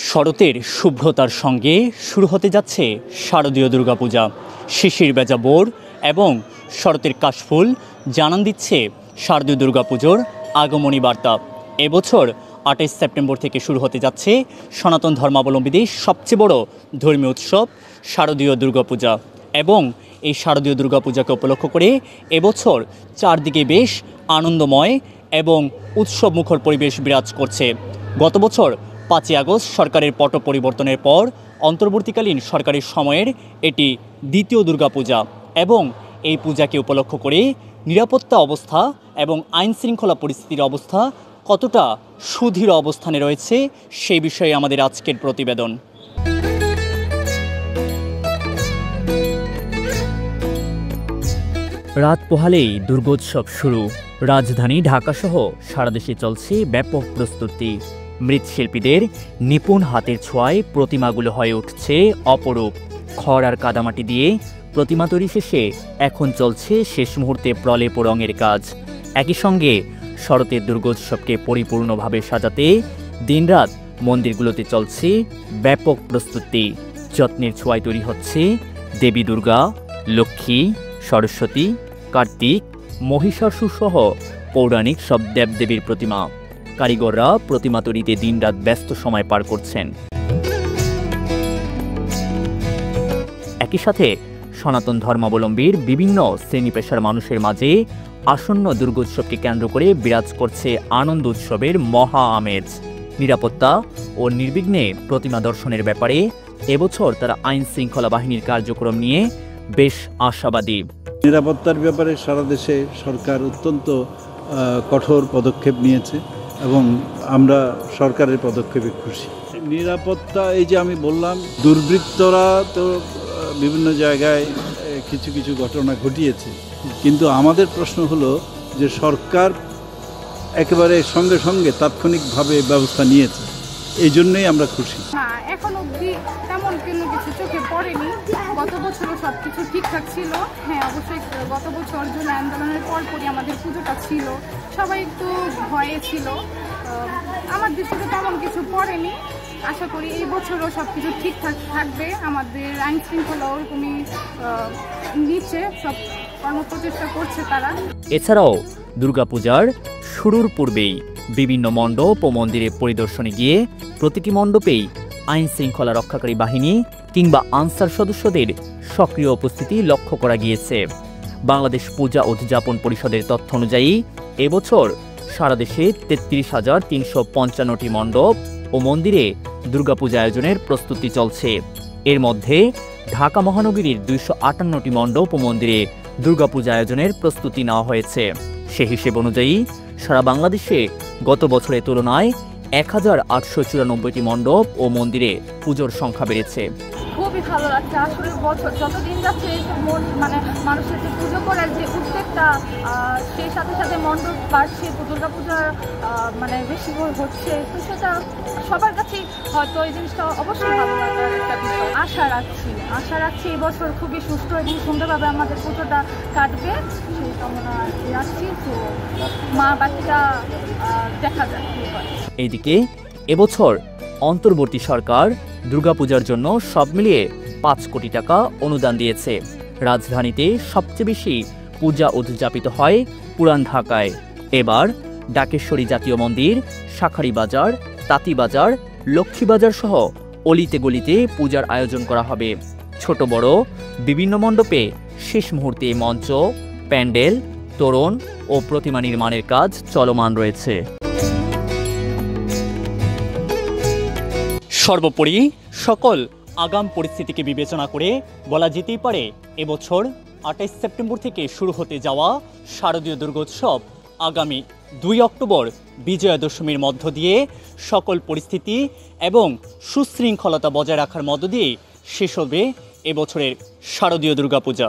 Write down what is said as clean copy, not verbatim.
শরতের শুভ্রতার সঙ্গে শুরু হতে যাচ্ছে শারদীয় দুর্গাপূজা। শিশির ভেজা ভোর এবং শরতের কাশফুল জানান দিচ্ছে শারদীয় দুর্গাপুজোর আগমনী বার্তা। এবছর 28 সেপ্টেম্বর থেকে শুরু হতে যাচ্ছে সনাতন ধর্মাবলম্বীদের সবচেয়ে বড় ধর্মীয় উৎসব শারদীয় দুর্গাপূজা। এবং এই শারদীয় দুর্গাপূজাকে উপলক্ষ করে এবছর চারদিকে বেশ আনন্দময় এবং উৎসবমুখর পরিবেশ বিরাজ করছে। গত বছর 5ই আগস্ট সরকারের পট পরিবর্তনের পর অন্তর্বর্তীকালীন সরকারের সময়ের এটি দ্বিতীয় দুর্গাপূজা এবং এই পূজাকে উপলক্ষ করে নিরাপত্তা অবস্থা এবং আইন শৃঙ্খলা পরিস্থিতির অবস্থা কতটা সুদৃঢ় অবস্থানে রয়েছে সেই বিষয়ে আমাদের আজকের প্রতিবেদন। রাত পোহালেই দুর্গোৎসব শুরু। রাজধানী ঢাকাসহ সারা দেশে চলছে ব্যাপক প্রস্তুতি। মৃৎশিল্পীদের নিপুণ হাতের ছোঁয়ায় প্রতিমাগুলো হয়ে উঠছে অপরূপ। খড় আর কাদামাটি দিয়ে প্রতিমা তৈরি শেষে এখন চলছে শেষ মুহূর্তে প্রলেপ ও রঙের কাজ। একই সঙ্গে শরতের দুর্গোৎসবকে পরিপূর্ণভাবে সাজাতে দিনরাত মন্দিরগুলোতে চলছে ব্যাপক প্রস্তুতি। যত্নের ছোঁয়ায় তৈরি হচ্ছে দেবী দুর্গা, লক্ষ্মী, সরস্বতী, কার্তিক, মহিষাসুর সহ পৌরাণিক সব দেবদেবীর প্রতিমা। কারিগররা প্রতিমা তৈরিতে দিনরাত ব্যস্ত সময় পার করছেন। একই সাথে সনাতন ধর্মাবলম্বীর বিভিন্ন শ্রেণী পেশার মানুষের মাঝে আসন্ন দুর্গোৎসবকে কেন্দ্র করে বিরাজ করছে আনন্দ উৎসবের মহা আমেজ। নিরাপত্তা ও নির্বিঘ্নে প্রতিমা দর্শনের ব্যাপারে এবছর তারা আইন শৃঙ্খলা বাহিনীর কার্যক্রম নিয়ে বেশ আশাবাদী। নিরাপত্তার ব্যাপারে সারা দেশে সরকার অত্যন্ত কঠোর পদক্ষেপ নিয়েছে এবং আমরা সরকারের পদক্ষেপে খুশি। নিরাপত্তা এই যে আমি বললাম, দুর্বৃত্তরা তো বিভিন্ন জায়গায় কিছু কিছু ঘটনা ঘটিয়েছে, কিন্তু আমাদের প্রশ্ন হলো যে সরকার একেবারে সঙ্গে সঙ্গে তাৎক্ষণিকভাবে ব্যবস্থা নিয়েছে, এই জন্যই আমরা খুশি। এখন অবধি তেমন কোনো কিছু চোখে পড়েনি। গত বছরও সব কিছু ঠিকঠাক ছিল। হ্যাঁ, অবশ্যই গত বছর জন্য আন্দোলনের পরপরই আমাদের পুজোটা ছিল, সবাই একটু ভয়ে ছিল। আমার দৃষ্টিতে তেমন কিছু পড়েনি। আশা করি এই বছরও সব কিছু ঠিকঠাক থাকবে। আমাদের আইন শৃঙ্খলা ওরকমই নিচ্ছে, সব কর্মপ্রচেষ্টা করছে তারা। এছাড়াও দুর্গাপূজার শুরুর পূর্বেই বিভিন্ন মণ্ডপ ও মন্দিরে পরিদর্শনে গিয়ে প্রতিটি মণ্ডপেই আইন শৃঙ্খলা রক্ষাকারী বাহিনী কিংবা আনসার সদস্যদের সক্রিয় উপস্থিতি লক্ষ্য করা গিয়েছে। বাংলাদেশ পূজা উদযাপন পরিষদের তথ্য অনুযায়ী এবছর সারা দেশে 33,355টি মণ্ডপ ও মন্দিরে দুর্গাপূজা আয়োজনের প্রস্তুতি চলছে। এর মধ্যে ঢাকা মহানগরীর 258টি মণ্ডপ ও মন্দিরে দুর্গাপূজা আয়োজনের প্রস্তুতি নেওয়া হয়েছে। সে হিসেব অনুযায়ী সারা বাংলাদেশে গত বছরের তুলনায় 1894টি মণ্ডপ ও মন্দিরে পুজোর সংখ্যা বেড়েছে। খুবই ভালো লাগছে। আসলে বছর যতদিন যাচ্ছে মানে মানুষের যে পুজো করার যে উদ্যোগটা, সেই সাথে সাথে মণ্ডপ বাড়ছে, দুর্গাপূজা মানে বেশি হচ্ছে, তো সেটা সবার কাছেই হয়তো এই জিনিসটা অবশ্যই ভালো লাগার একটা বিষয়। আশা রাখছি এই বছর খুবই সুস্থ এবং সুন্দরভাবে আমাদের পুজোটা কাটবে, সেই কামনা রাখছি। তো মা বাচ্চা দেখা যাক। এইদিকে এবছর অন্তর্বর্তী সরকার দুর্গাপূজার জন্য সব মিলিয়ে 5 কোটি টাকা অনুদান দিয়েছে। রাজধানীতে সবচেয়ে বেশি পূজা উদযাপিত হয় পুরান ঢাকায়। এবার ডাকেশ্বরী জাতীয় মন্দির, শাঁখারী বাজার, তাঁতীবাজার, লক্ষ্মীবাজার সহ অলিতে গলিতে পূজার আয়োজন করা হবে। ছোট বড় বিভিন্ন মণ্ডপে শেষ মুহূর্তে মঞ্চ, প্যান্ডেল, তোরণ ও প্রতিমা নির্মাণের কাজ চলমান রয়েছে। সর্বোপরি সকল আগাম পরিস্থিতিকে বিবেচনা করে বলা যেতেই পারে এবছর 28 সেপ্টেম্বর থেকে শুরু হতে যাওয়া শারদীয় দুর্গোৎসব আগামী 2 অক্টোবর বিজয়া দশমীর মধ্য দিয়ে সকল পরিস্থিতি এবং সুশৃঙ্খলতা বজায় রাখার মধ্য দিয়ে শেষ হবে এবছরের শারদীয় দুর্গাপূজা।